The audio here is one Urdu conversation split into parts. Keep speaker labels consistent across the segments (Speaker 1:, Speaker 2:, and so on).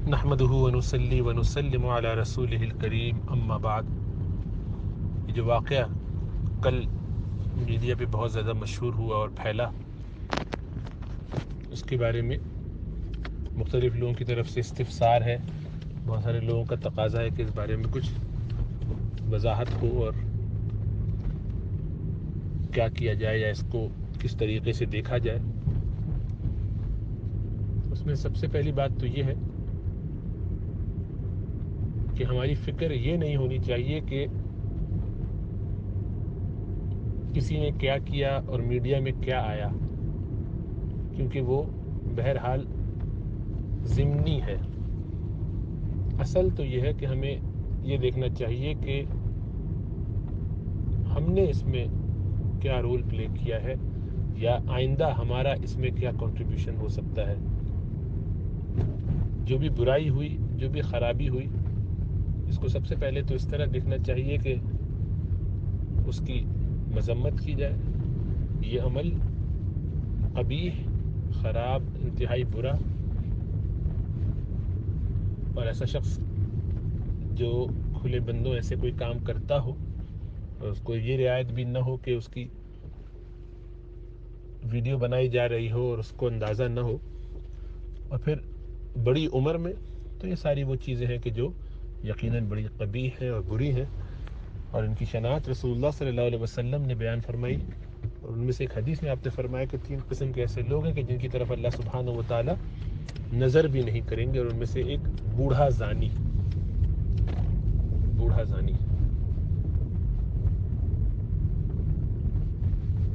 Speaker 1: نحمدہ ونصلی ونسلم علی رسولہ الکریم اما بعد۔ یہ جو واقعہ کل میڈیا پہ بہت زیادہ مشہور ہوا اور پھیلا، اس کے بارے میں مختلف لوگوں کی طرف سے استفسار ہے، بہت سارے لوگوں کا تقاضا ہے کہ اس بارے میں کچھ وضاحت ہو اور کیا کیا جائے یا اس کو کس طریقے سے دیکھا جائے۔ اس میں سب سے پہلی بات تو یہ ہے کہ ہماری فکر یہ نہیں ہونی چاہیے کہ کسی نے کیا کیا اور میڈیا میں کیا آیا، کیونکہ وہ بہرحال ضمنی ہے۔ اصل تو یہ ہے کہ ہمیں یہ دیکھنا چاہیے کہ ہم نے اس میں کیا رول پلے کیا ہے یا آئندہ ہمارا اس میں کیا کنٹریبیوشن ہو سکتا ہے۔ جو بھی برائی ہوئی، جو بھی خرابی ہوئی، اس کو سب سے پہلے تو اس طرح دیکھنا چاہیے کہ اس کی مذمت کی جائے۔ یہ عمل قبیح، خراب، انتہائی برا، اور ایسا شخص جو کھلے بندوں ایسے کوئی کام کرتا ہو اور اس کو یہ رعایت بھی نہ ہو کہ اس کی ویڈیو بنائی جا رہی ہو اور اس کو اندازہ نہ ہو، اور پھر بڑی عمر میں، تو یہ ساری وہ چیزیں ہیں کہ جو یقیناً بڑی قبیح ہیں اور بری ہیں، اور ان کی شناعت رسول اللہ صلی اللہ علیہ وسلم نے بیان فرمائی۔ اور ان میں سے ایک حدیث میں آپ نے فرمایا کہ 3 قسم کے ایسے لوگ ہیں کہ جن کی طرف اللہ سبحانہ و تعالی نظر بھی نہیں کریں گے، اور ان میں سے ایک بوڑھا زانی۔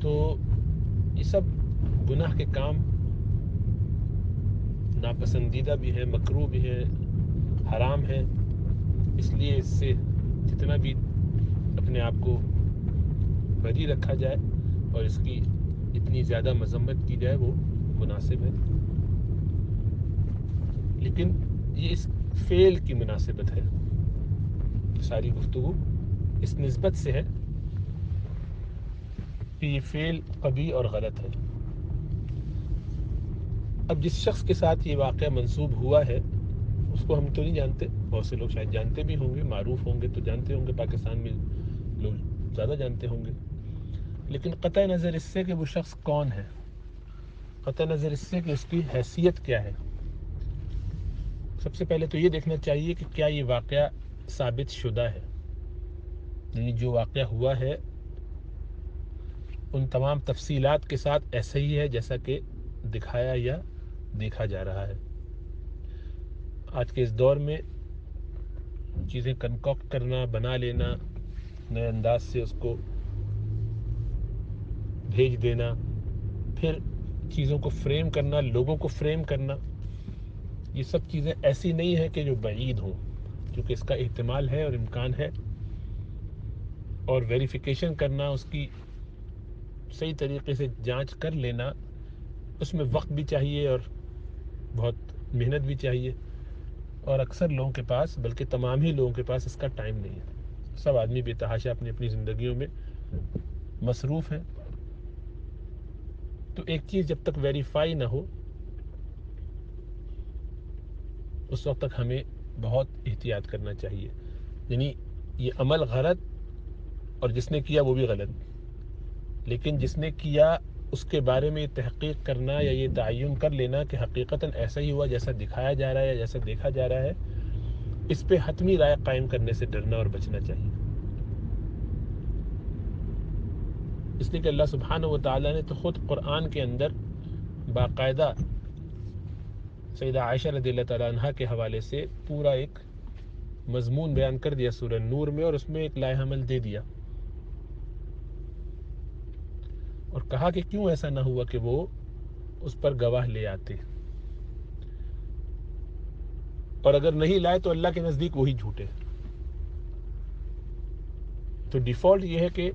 Speaker 1: تو یہ سب گناہ کے کام ناپسندیدہ بھی ہیں، مکروہ بھی ہیں، حرام ہیں، اس لیے اس سے جتنا بھی اپنے آپ کو بری رکھا جائے اور اس کی اتنی زیادہ مذمت کی جائے وہ مناسب ہے۔ لیکن یہ اس فعل کی مناسبت ہے، ساری گفتگو اس نسبت سے ہے کہ یہ فعل قبیح اور غلط ہے۔ اب جس شخص کے ساتھ یہ واقعہ منسوب ہوا ہے اس کو ہم تو نہیں جانتے، بہت سے لوگ شاید جانتے بھی ہوں گے، معروف ہوں گے تو جانتے ہوں گے، پاکستان میں لوگ زیادہ جانتے ہوں گے، لیکن قطع نظر اس سے کہ وہ شخص کون ہے، قطع نظر اس سے کہ اس کی حیثیت کیا ہے، سب سے پہلے تو یہ دیکھنا چاہیے کہ کیا یہ واقعہ ثابت شدہ ہے، یعنی جو واقعہ ہوا ہے ان تمام تفصیلات کے ساتھ ایسا ہی ہے جیسا کہ دکھایا یا دیکھا جا رہا ہے۔ آج کے اس دور میں چیزیں کنکاکٹ کرنا، بنا لینا، نئے انداز سے اس کو بھیج دینا، پھر چیزوں کو فریم کرنا، لوگوں کو فریم کرنا، یہ سب چیزیں ایسی نہیں ہیں کہ جو بعید ہوں، کیونکہ اس کا احتمال ہے اور امکان ہے، اور ویریفیکیشن کرنا، اس کی صحیح طریقے سے جانچ کر لینا، اس میں وقت بھی چاہیے اور بہت محنت بھی چاہیے، اور اکثر لوگوں کے پاس، بلکہ تمام ہی لوگوں کے پاس اس کا ٹائم نہیں ہے۔ سب آدمی بے تحاشا اپنی اپنی زندگیوں میں مصروف ہیں، تو ایک چیز جب تک ویریفائی نہ ہو اس وقت تک ہمیں بہت احتیاط کرنا چاہیے۔ یعنی یہ عمل غلط، اور جس نے کیا وہ بھی غلط، لیکن جس نے کیا اس کے بارے میں یہ تحقیق کرنا یا یہ تعین کر لینا کہ حقیقتاً ایسا ہی ہوا جیسا دکھایا جا رہا ہے یا جیسا دیکھا جا رہا ہے، اس پہ حتمی رائے قائم کرنے سے ڈرنا اور بچنا چاہیے۔ اس لیے کہ اللہ سبحانہ و تعالیٰ نے تو خود قرآن کے اندر باقاعدہ سیدہ عائشہ رضی اللہ تعالیٰ عنہ کے حوالے سے پورا ایک مضمون بیان کر دیا سورہ نور میں، اور اس میں ایک لائحہ عمل دے دیا، اور کہا کہ کیوں ایسا نہ ہوا کہ وہ اس پر گواہ لے آتے، اور اگر نہیں لائے تو اللہ کے نزدیک وہی جھوٹے۔ تو ڈیفالٹ یہ ہے کہ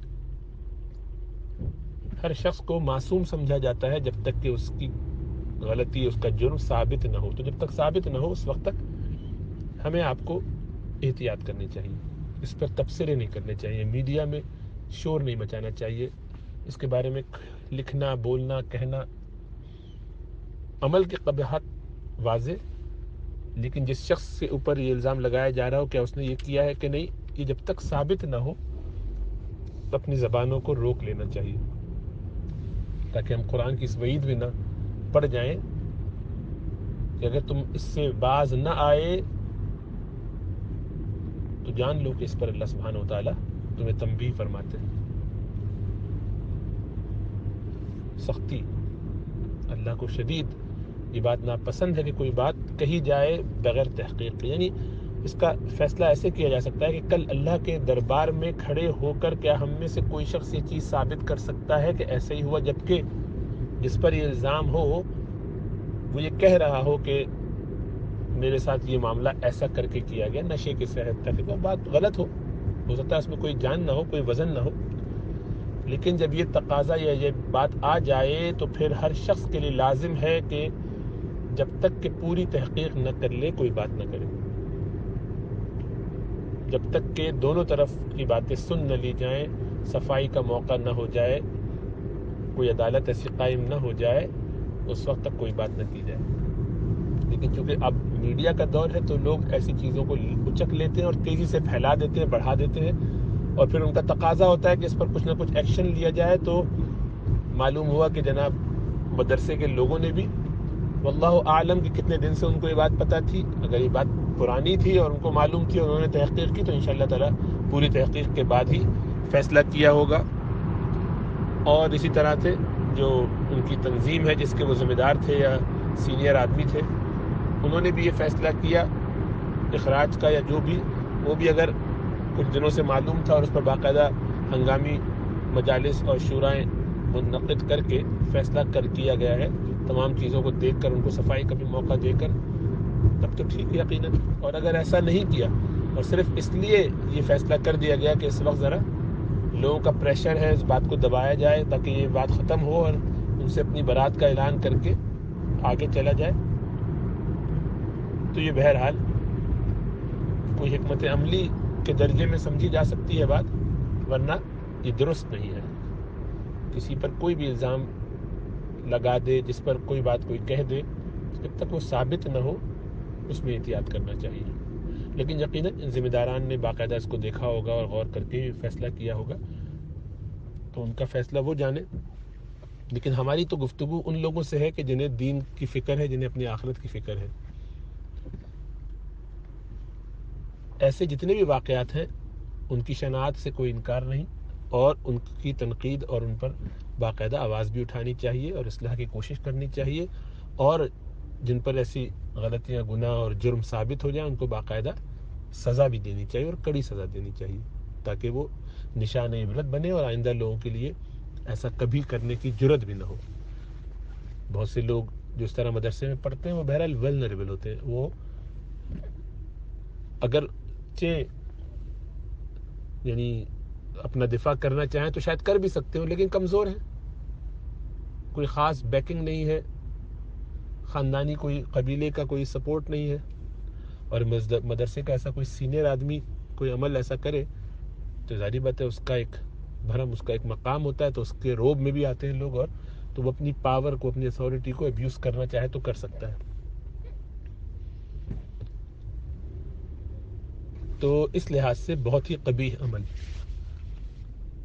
Speaker 1: ہر شخص کو معصوم سمجھا جاتا ہے جب تک کہ اس کی غلطی، اس کا جرم ثابت نہ ہو، تو جب تک ثابت نہ ہو اس وقت تک ہمیں آپ کو احتیاط کرنی چاہیے، اس پر تبصرے نہیں کرنے چاہیے، میڈیا میں شور نہیں مچانا چاہیے، اس کے بارے میں لکھنا، بولنا، کہنا، عمل کی قباحت واضح، لیکن جس شخص کے اوپر یہ الزام لگایا جا رہا ہو کیا اس نے یہ کیا ہے کہ نہیں، یہ جب تک ثابت نہ ہو اپنی زبانوں کو روک لینا چاہیے، تاکہ ہم قرآن کی اس وعید میں نہ پڑ جائیں کہ اگر تم اس سے باز نہ آئے تو جان لو کہ اس پر اللہ سبحانہ و تعالیٰ تمہیں تنبیہ فرماتے ہیں۔ سختی، اللہ کو شدید یہ بات ناپسند ہے کہ کوئی بات کہی جائے بغیر تحقیق کے، یعنی اس کا فیصلہ ایسے کیا جا سکتا ہے کہ کل اللہ کے دربار میں کھڑے ہو کر کیا ہم میں سے کوئی شخص یہ چیز ثابت کر سکتا ہے کہ ایسا ہی ہوا، جبکہ جس پر یہ الزام ہو وہ یہ کہہ رہا ہو کہ میرے ساتھ یہ معاملہ ایسا کر کے کیا گیا، نشے کے صحت تک، وہ بات غلط ہو سکتا ہے اس میں کوئی جان نہ ہو، کوئی وزن نہ ہو، لیکن جب یہ تقاضا یا یہ بات آ جائے تو پھر ہر شخص کے لیے لازم ہے کہ جب تک کہ پوری تحقیق نہ کر لے کوئی بات نہ کرے، جب تک کہ دونوں طرف کی باتیں سن نہ لی جائیں، صفائی کا موقع نہ ہو جائے، کوئی عدالت ایسی قائم نہ ہو جائے، اس وقت تک کوئی بات نہ کی جائے۔ لیکن چونکہ اب میڈیا کا دور ہے تو لوگ ایسی چیزوں کو اچک لیتے ہیں اور تیزی سے پھیلا دیتے ہیں، بڑھا دیتے ہیں، اور پھر ان کا تقاضا ہوتا ہے کہ اس پر کچھ نہ کچھ ایکشن لیا جائے۔ تو معلوم ہوا کہ جناب مدرسے کے لوگوں نے بھی، واللہ اعلم کہ کتنے دن سے ان کو یہ بات پتہ تھی، اگر یہ بات پرانی تھی اور ان کو معلوم تھی اور انہوں نے تحقیق کی تو انشاءاللہ تعالیٰ پوری تحقیق کے بعد ہی فیصلہ کیا ہوگا۔ اور اسی طرح سے جو ان کی تنظیم ہے جس کے وہ ذمہ دار تھے یا سینئر آدمی تھے، انہوں نے بھی یہ فیصلہ کیا اخراج کا یا جو بھی، وہ بھی اگر کچھ دنوں سے معلوم تھا اور اس پر باقاعدہ ہنگامی مجالس اور شورائیں منعقد کر کے فیصلہ کیا گیا ہے، تمام چیزوں کو دیکھ کر ان کو صفائی کا بھی موقع دے کر، تب تو ٹھیک ہے یقیناً۔ اور اگر ایسا نہیں کیا اور صرف اس لیے یہ فیصلہ کر دیا گیا کہ اس وقت ذرا لوگوں کا پریشر ہے، اس بات کو دبایا جائے تاکہ یہ بات ختم ہو اور ان سے اپنی برات کا اعلان کر کے آگے چلا جائے، تو یہ بہرحال کوئی حکمت عملی کے درجے میں سمجھی جا سکتی ہے بات، ورنہ یہ درست نہیں ہے۔ کسی پر کوئی بھی الزام لگا دے، جس پر کوئی بات کوئی کہہ دے، جب تک وہ ثابت نہ ہو اس میں احتیاط کرنا چاہیے۔ لیکن یقیناً ذمہ داران نے باقاعدہ اس کو دیکھا ہوگا اور غور کر کے فیصلہ کیا ہوگا، تو ان کا فیصلہ وہ جانے۔ لیکن ہماری تو گفتگو ان لوگوں سے ہے کہ جنہیں دین کی فکر ہے، جنہیں اپنی آخرت کی فکر ہے۔ ایسے جتنے بھی واقعات ہیں ان کی شناعت سے کوئی انکار نہیں، اور ان کی تنقید اور ان پر باقاعدہ آواز بھی اٹھانی چاہیے اور اصلاح کی کوشش کرنی چاہیے، اور جن پر ایسی غلطیاں، گناہ اور جرم ثابت ہو جائیں ان کو باقاعدہ سزا بھی دینی چاہیے، اور کڑی سزا دینی چاہیے، تاکہ وہ نشان عبرت بنے اور آئندہ لوگوں کے لیے ایسا کبھی کرنے کی جرت بھی نہ ہو۔ بہت سے لوگ جو اس طرح مدرسے میں پڑھتے ہیں وہ بہرحال ویلنریبل ہوتے ہیں، وہ اگر یعنی اپنا دفاع کرنا چاہیں تو شاید کر بھی سکتے ہو، لیکن کمزور ہیں، کوئی خاص بیکنگ نہیں ہے، خاندانی کوئی قبیلے کا کوئی سپورٹ نہیں ہے، اور مدرسے کا ایسا کوئی سینئر آدمی کوئی عمل ایسا کرے تو ظاہری بات ہے اس کا ایک بھرم، اس کا ایک مقام ہوتا ہے، تو اس کے روب میں بھی آتے ہیں لوگ، اور تو وہ اپنی پاور کو، اپنی اتھارٹی کو ابیوز کرنا چاہے تو کر سکتا ہے۔ تو اس لحاظ سے بہت ہی قبیح عمل۔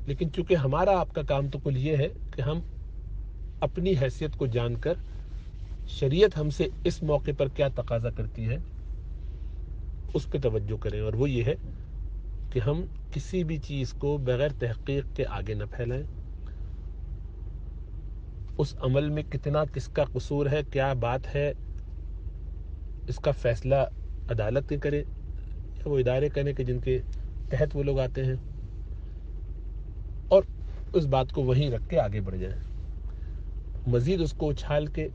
Speaker 1: لیکن چونکہ ہمارا آپ کا کام تو کل یہ ہے کہ ہم اپنی حیثیت کو جان کر شریعت ہم سے اس موقع پر کیا تقاضا کرتی ہے اس پہ توجہ کریں، اور وہ یہ ہے کہ ہم کسی بھی چیز کو بغیر تحقیق کے آگے نہ پھیلائیں۔ اس عمل میں کتنا کس کا قصور ہے، کیا بات ہے، اس کا فیصلہ عدالت کرے یا وہ ادارے کریں کہ جن کے تحت وہ لوگ آتے ہیں، اور اس بات کو وہیں رکھ کے آگے بڑھ جائیں۔ مزید اس کو اچھال کے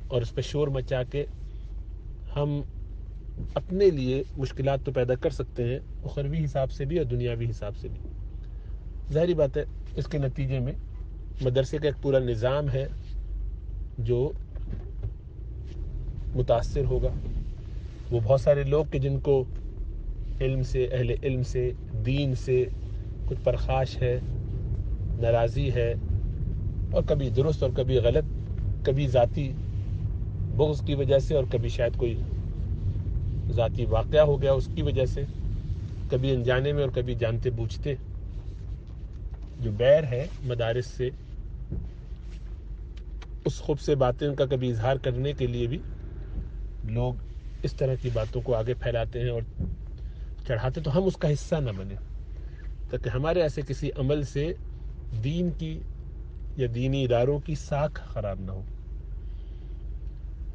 Speaker 1: اور اس پہ شور مچا کے ہم اپنے لیے مشکلات تو پیدا کر سکتے ہیں، اخروی حساب سے بھی اور دنیاوی حساب سے بھی۔ ظاہری بات ہے اس کے نتیجے میں مدرسے کا ایک پورا نظام ہے جو متاثر ہوگا۔ وہ بہت سارے لوگ کہ جن کو علم سے، اہل علم سے، دین سے کچھ پرخاش ہے، ناراضی ہے، اور کبھی درست اور کبھی غلط، کبھی ذاتی بغض کی وجہ سے، اور کبھی شاید کوئی ذاتی واقعہ ہو گیا اس کی وجہ سے، کبھی انجانے میں اور کبھی جانتے بوجھتے. جو بیر ہے مدارس سے، اس خوب سے باتیں کا کبھی اظہار کرنے کے لیے بھی لوگ اس طرح کی باتوں کو آگے پھیلاتے ہیں اور چڑھاتے. تو ہم اس کا حصہ نہ بنیں، تاکہ ہمارے ایسے کسی عمل سے دین کی یا دینی اداروں کی ساکھ خراب نہ ہو.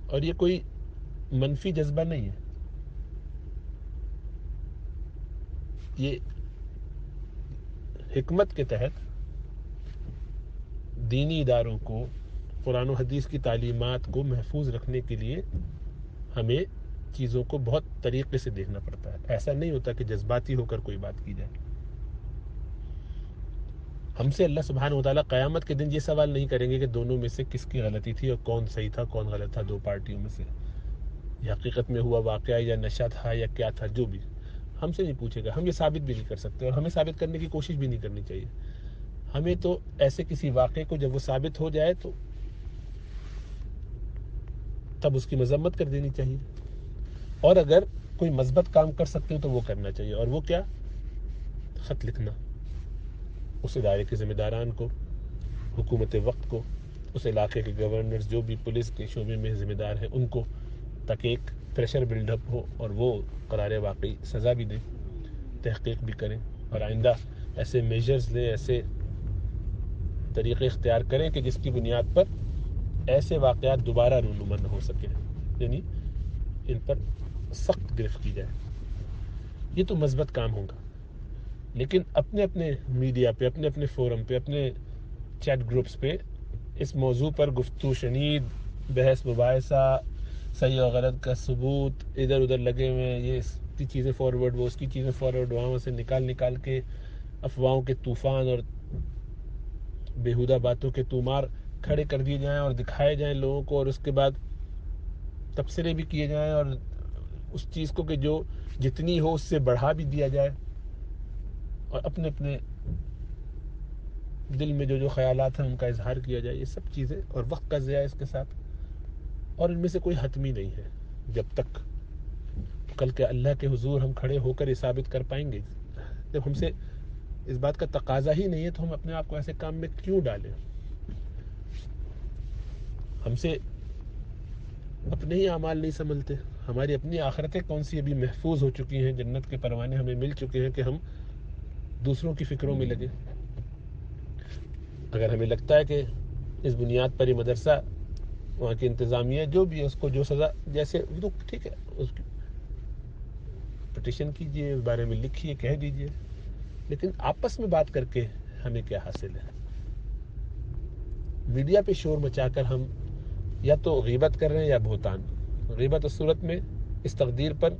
Speaker 1: اور یہ کوئی منفی جذبہ نہیں ہے، یہ حکمت کے تحت دینی اداروں کو، قرآن و حدیث کی تعلیمات کو محفوظ رکھنے کے لیے ہمیں چیزوں کو بہت طریقے سے دیکھنا پڑتا ہے. ایسا نہیں ہوتا کہ جذباتی ہو کر کوئی بات کی جائے. ہم سے اللہ سبحانہ و تعالیٰ قیامت کے دن یہ سوال نہیں کریں گے کہ دونوں میں سے کس کی غلطی تھی اور کون صحیح تھا کون غلط تھا دو پارٹیوں میں سے، یہ حقیقت میں ہوا واقعہ یا نشہ تھا یا کیا تھا. جو بھی ہم سے نہیں پوچھے گا، ہم یہ ثابت بھی نہیں کر سکتے اور ہمیں ثابت کرنے کی کوشش بھی نہیں کرنی چاہیے. ہمیں تو ایسے کسی واقعے کو جب وہ ثابت ہو جائے تو تب اس کی مذمت کر دینی چاہیے، اور اگر کوئی مثبت کام کر سکتے ہو تو وہ کرنا چاہیے. اور وہ کیا؟ خط لکھنا اس ادارے کے ذمہ داران کو، حکومت وقت کو، اس علاقے کے گورنرز، جو بھی پولیس کے شعبے میں ذمہ دار ہیں ان کو، تاکہ ایک پریشر بلڈ اپ ہو اور وہ قرار واقعی سزا بھی دیں، تحقیق بھی کریں اور آئندہ ایسے میجرز لیں، ایسے طریقے اختیار کریں کہ جس کی بنیاد پر ایسے واقعات دوبارہ رونما نہ ہو سکے، یعنی ان پر سخت گرفت کی جائے. یہ تو مثبت کام ہوگا. لیکن اپنے اپنے میڈیا پہ، اپنے اپنے فورم پہ، اپنے چیٹ گروپس پہ اس موضوع پر گفتگو شنید، بحث مباحثہ، صحیح و غلط کا ثبوت، ادھر ادھر لگے ہوئے ہیں، یہ اس کی چیزیں فارورڈ، وہ اس کی چیزیں فارورڈ، وہاں سے نکال کے افواہوں کے طوفان اور بیہودہ باتوں کے طومار کھڑے کر دیے جائیں اور دکھائے جائیں لوگوں کو، اور اس کے بعد تبصرے بھی کیے جائیں اور اس چیز کو کہ جو جتنی ہو اس سے بڑھا بھی دیا جائے، اور اپنے اپنے دل میں جو خیالات ہیں ان کا اظہار کیا جائے. یہ سب چیزیں اور وقت کا ضیاع اس کے ساتھ، اور ان میں سے کوئی حتمی نہیں ہے. جب تک کل کے اللہ کے حضور ہم کھڑے ہو کر یہ ثابت کر پائیں گے، جب ہم سے اس بات کا تقاضا ہی نہیں ہے تو ہم اپنے آپ کو ایسے کام میں کیوں ڈالیں؟ ہم سے اپنے ہی اعمال نہیں سنبھلتے. ہماری اپنی آخرتیں کون سی ابھی محفوظ ہو چکی ہیں، جنت کے پروانے ہمیں مل چکے ہیں کہ ہم دوسروں کی فکروں میں لگے. اگر ہمیں لگتا ہے کہ اس بنیاد پر یہ مدرسہ، وہاں کی انتظامیہ جو بھی ہے اس کو جو سزا جیسے، تو ٹھیک ہے، اس کی پٹیشن کیجئے، اس بارے میں لکھیے، کہہ دیجئے، لیکن آپس میں بات کر کے ہمیں کیا حاصل ہے؟ میڈیا پہ شور مچا کر ہم یا تو غیبت کر رہے ہیں یا بہتان. غیبت اس صورت میں، اس تقدیر پر،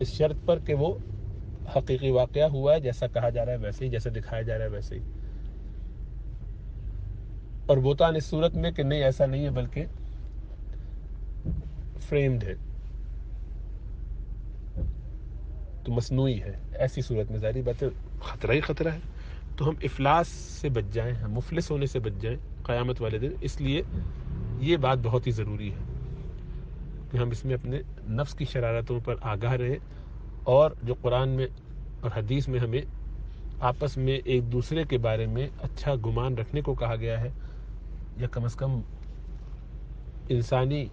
Speaker 1: اس شرط پر کہ وہ حقیقی واقعہ ہوا ہے، جیسا کہا جا رہا ہے ویسے ہی، جیسا دکھایا جا رہا ہے ویسے ہی. اور بہتان اس صورت میں کہ نہیں ایسا نہیں ہے بلکہ فریمڈ ہے، تو مصنوعی ہے. ایسی صورت میں ظاہری بات ہے خطرہ ہی خطرہ ہے. تو ہم افلاس سے بچ جائیں، ہم مفلس ہونے سے بچ جائیں قیامت والے دن. اس لیے یہ بات بہت ہی ضروری ہے کہ ہم اس میں اپنے نفس کی شرارتوں پر آگاہ رہیں، اور جو قرآن میں اور حدیث میں ہمیں آپس میں ایک دوسرے کے بارے میں اچھا گمان رکھنے کو کہا گیا ہے، یا کم از کم انسانی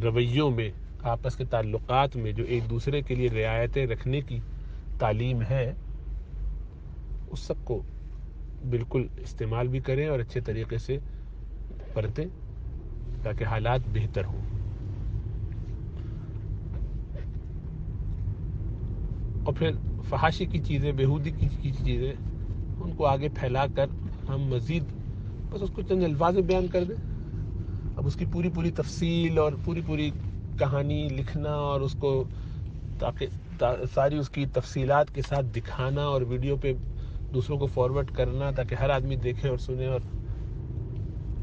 Speaker 1: رویوں میں، آپس کے تعلقات میں جو ایک دوسرے کے لیے رعایتیں رکھنے کی تعلیم ہے، اس سب کو بالکل استعمال بھی کریں اور اچھے طریقے سے برتیں تاکہ حالات بہتر ہوں. اور پھر فحاشی کی چیزیں، بیہودی کی چیزیں، ان کو آگے پھیلا کر ہم مزید بس اس کو چند الفاظ میں بیان کر دیں. اب اس کی پوری تفصیل اور پوری کہانی لکھنا اور اس کو تاکہ ساری اس کی تفصیلات کے ساتھ دکھانا اور ویڈیو پہ دوسروں کو فارورڈ کرنا تاکہ ہر آدمی دیکھے اور سنے، اور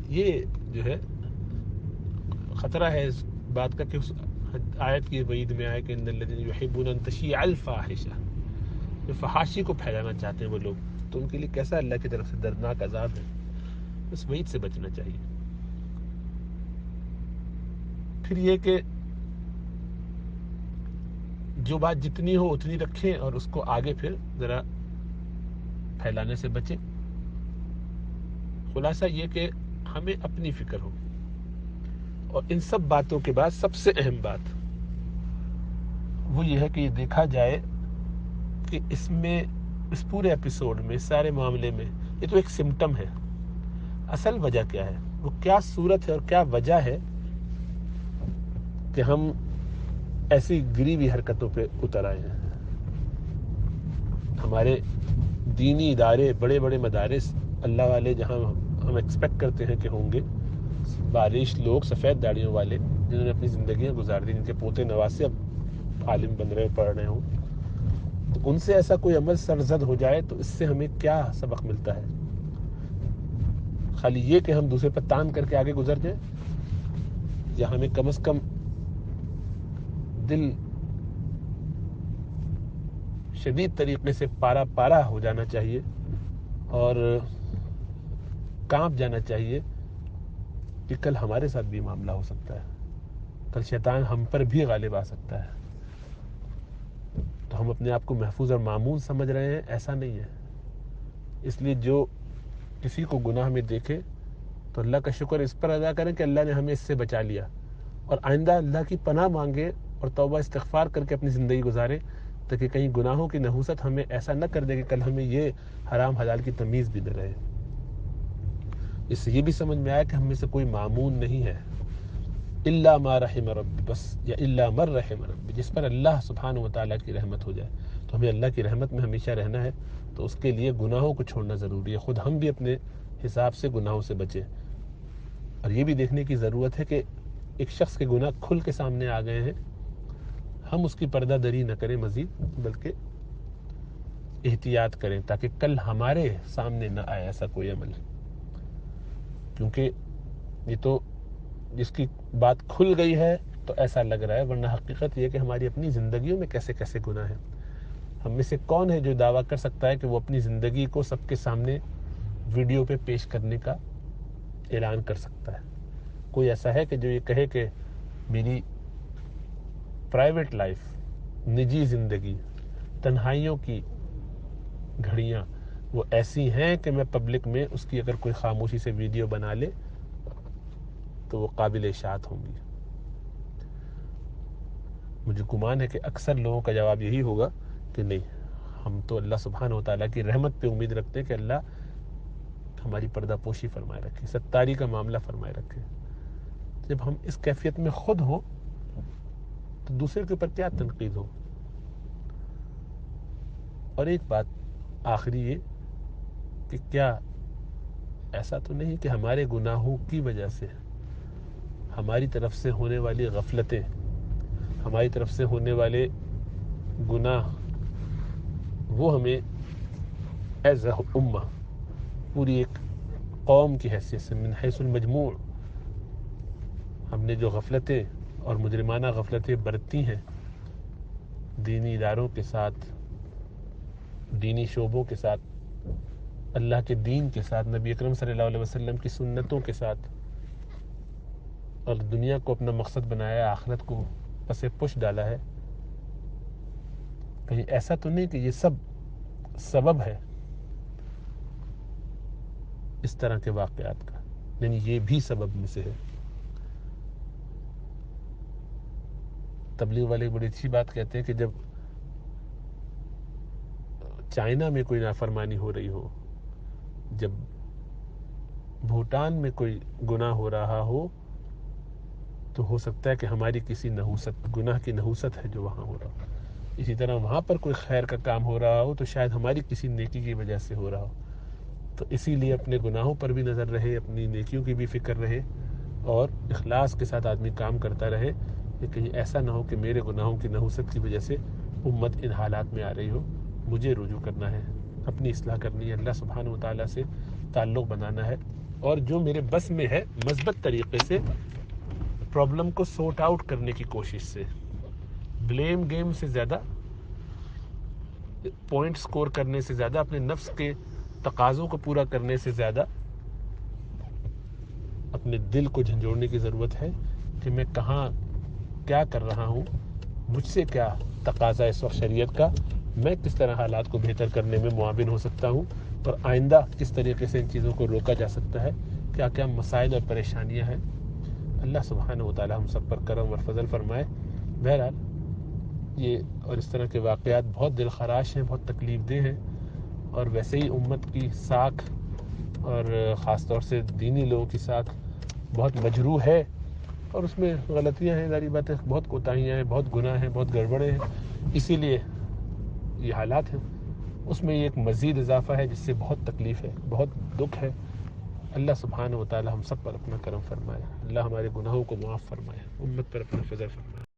Speaker 1: یہ جو ہے خطرہ ہے اس بات کا کہ اس آیت کی وعید میں آئے کہ ان الذین یحبون ان تشیع الفاحشہ، جو فحاشی کو پھیلانا چاہتے ہیں وہ لوگ، تو ان کے لیے کیسا اللہ کی طرف سے دردناک عذاب ہے. اس وعید سے بچنا چاہیے. پھر یہ کہ جو بات جتنی ہو اتنی رکھیں اور اس کو آگے پھر ذرا پھیلانے سے بچیں. خلاصہ یہ کہ ہمیں اپنی فکر ہو. اور ان سب باتوں کے بعد سب سے اہم بات وہ یہ ہے کہ یہ دیکھا جائے کہ اس پورے ایپیسوڈ میں، سارے معاملے میں، یہ تو ایک سمٹم ہے. اصل وجہ کیا ہے، وہ کیا صورت ہے اور کیا وجہ ہے کہ ہم ایسی گری ہوئی حرکتوں پہ اتر آئے ہیں. ہمارے دینی ادارے، بڑے بڑے مدارس، اللہ والے جہاں ہم ایکسپیکٹ کرتے ہیں کہ ہوں گے، بارش لوگ سفید داڑیوں والے جنہوں نے اپنی زندگیاں گزار دی، جن کے پوتے نواسے اب عالم بن رہے پڑھ رہے ہوں، تو ان سے ایسا کوئی عمل سرزد ہو جائے تو اس سے ہمیں کیا سبق ملتا ہے؟ خالی یہ کہ ہم دوسرے پر تان کر کے آگے گزر جائیں، یا ہمیں کم از کم دل شدید طریقے سے پارا پارا ہو جانا چاہیے اور کانپ جانا چاہیے کہ کل ہمارے ساتھ بھی معاملہ ہو سکتا ہے، کل شیطان ہم پر بھی غالب آ سکتا ہے. تو ہم اپنے آپ کو محفوظ اور معمون سمجھ رہے ہیں، ایسا نہیں ہے. اس لیے جو کسی کو گناہ میں دیکھے تو اللہ کا شکر اس پر ادا کریں کہ اللہ نے ہمیں اس سے بچا لیا، اور آئندہ اللہ کی پناہ مانگے اور توبہ استغفار کر کے اپنی زندگی گزارے، تاکہ کہیں گناہوں کی نحوست ہمیں ایسا نہ کر دے کہ کل ہمیں یہ حرام حلال کی تمیز بھی نہ رہے. اس سے یہ بھی سمجھ میں آیا کہ ہم میں سے کوئی معمون نہیں ہے، الا ما رحم ربی، بس، یا الا من رحم ربی، جس پر اللہ سبحانہ وتعالیٰ کی رحمت ہو جائے. تو ہمیں اللہ کی رحمت میں ہمیشہ رہنا ہے، تو اس کے لیے گناہوں کو چھوڑنا ضروری ہے. خود ہم بھی اپنے حساب سے گناہوں سے بچیں. اور یہ بھی دیکھنے کی ضرورت ہے کہ ایک شخص کے گناہ کھل کے سامنے آ گئے ہیں، ہم اس کی پردہ دری نہ کریں مزید، بلکہ احتیاط کریں تاکہ کل ہمارے سامنے نہ آئے ایسا کوئی عمل. کیونکہ یہ تو جس کی بات کھل گئی ہے تو ایسا لگ رہا ہے، ورنہ حقیقت یہ کہ ہماری اپنی زندگیوں میں کیسے کیسے گناہ ہیں. ہم میں سے کون ہے جو دعویٰ کر سکتا ہے کہ وہ اپنی زندگی کو سب کے سامنے ویڈیو پہ پیش کرنے کا اعلان کر سکتا ہے؟ کوئی ایسا ہے کہ جو یہ کہے کہ میری پرائیویٹ لائف، نجی زندگی، تنہائیوں کی گھڑیاں وہ ایسی ہیں کہ میں پبلک میں اس کی اگر کوئی خاموشی سے ویڈیو بنا لے تو وہ قابل اشاعت ہوں گی؟ مجھے گمان ہے کہ اکثر لوگوں کا جواب یہی ہوگا کہ نہیں، ہم تو اللہ سبحانہ و تعالیٰ کی رحمت پہ امید رکھتے ہیں کہ اللہ ہماری پردہ پوشی فرمائے رکھے، ستاری کا معاملہ فرمائے رکھے. جب ہم اس کیفیت میں خود ہوں تو دوسرے کے اوپر کیا تنقید ہو؟ اور ایک بات آخری یہ کہ کیا ایسا تو نہیں کہ ہمارے گناہوں کی وجہ سے ہماری طرف سے ہونے والی غفلتیں، ہماری طرف سے ہونے والے گناہ، وہ ہمیں ایز اے امہ، پوری ایک قوم کی حیثیت سے، من حیث المجموع، ہم نے جو غفلتیں اور مجرمانہ غفلتیں برتی ہیں دینی اداروں کے ساتھ، دینی شعبوں کے ساتھ، اللہ کے دین کے ساتھ، نبی اکرم صلی اللہ علیہ وسلم کی سنتوں کے ساتھ، اور دنیا کو اپنا مقصد بنایا، آخرت کو پس پش ڈالا ہے، کہیں ایسا تو نہیں کہ یہ سب سبب ہے اس طرح کے واقعات کا؟ یعنی یہ بھی سبب میں سے ہے. تبلیغ والے بڑی اچھی بات کہتے ہیں کہ جب چائنا میں کوئی نافرمانی ہو رہی ہو، جب بھوٹان میں کوئی گناہ ہو رہا ہو، تو ہو سکتا ہے کہ ہماری کسی نحوست، گناہ کی نحوست ہے جو وہاں ہو رہا ہو. اسی طرح وہاں پر کوئی خیر کا کام ہو رہا ہو تو شاید ہماری کسی نیکی کی وجہ سے ہو رہا ہو. تو اسی لیے اپنے گناہوں پر بھی نظر رہے، اپنی نیکیوں کی بھی فکر رہے، اور اخلاص کے ساتھ آدمی کام کرتا رہے کہ کہیں ایسا نہ ہو کہ میرے گناہوں کی نحوست کی وجہ سے امت ان حالات میں آ رہی ہو. مجھے رجوع کرنا ہے، اپنی اصلاح کرنی ہے، اللہ سبحانہ و تعالیٰ سے تعلق بنانا ہے، اور جو میرے بس میں ہے مثبت طریقے سے پرابلم کو سورٹ آؤٹ کرنے کی کوشش سے، بلیم گیم سے زیادہ، پوائنٹ سکور کرنے سے زیادہ، اپنے نفس کے تقاضوں کو پورا کرنے سے زیادہ اپنے دل کو جھنجھوڑنے کی ضرورت ہے کہ میں کہاں کیا کر رہا ہوں، مجھ سے کیا تقاضا اس وقت شریعت کا، میں کس طرح حالات کو بہتر کرنے میں معاون ہو سکتا ہوں، اور آئندہ کس طریقے سے ان چیزوں کو روکا جا سکتا ہے، کیا کیا مسائل اور پریشانیاں ہیں۔ اللہ سبحانہ و تعالی ہم سب پر کرم اور فضل فرمائے۔ بہرحال یہ اور اس طرح کے واقعات بہت دل خراش ہیں، بہت تکلیف دہ ہیں، اور ویسے ہی امت کی ساکھ اور خاص طور سے دینی لوگوں کی ساکھ بہت مجروح ہے، اور اس میں غلطیاں ہیں، ظاہری بات ہے، بہت کوتاہیاں ہیں، بہت گناہ ہیں، بہت گڑبڑیں ہیں، اسی لیے یہ حالات ہیں۔ اس میں یہ ایک مزید اضافہ ہے جس سے بہت تکلیف ہے، بہت دکھ ہے۔ اللہ سبحانہ و تعالی ہم سب پر اپنا کرم فرمائے، اللہ ہمارے گناہوں کو معاف فرمائے، امت پر اپنا فضل فرمائے۔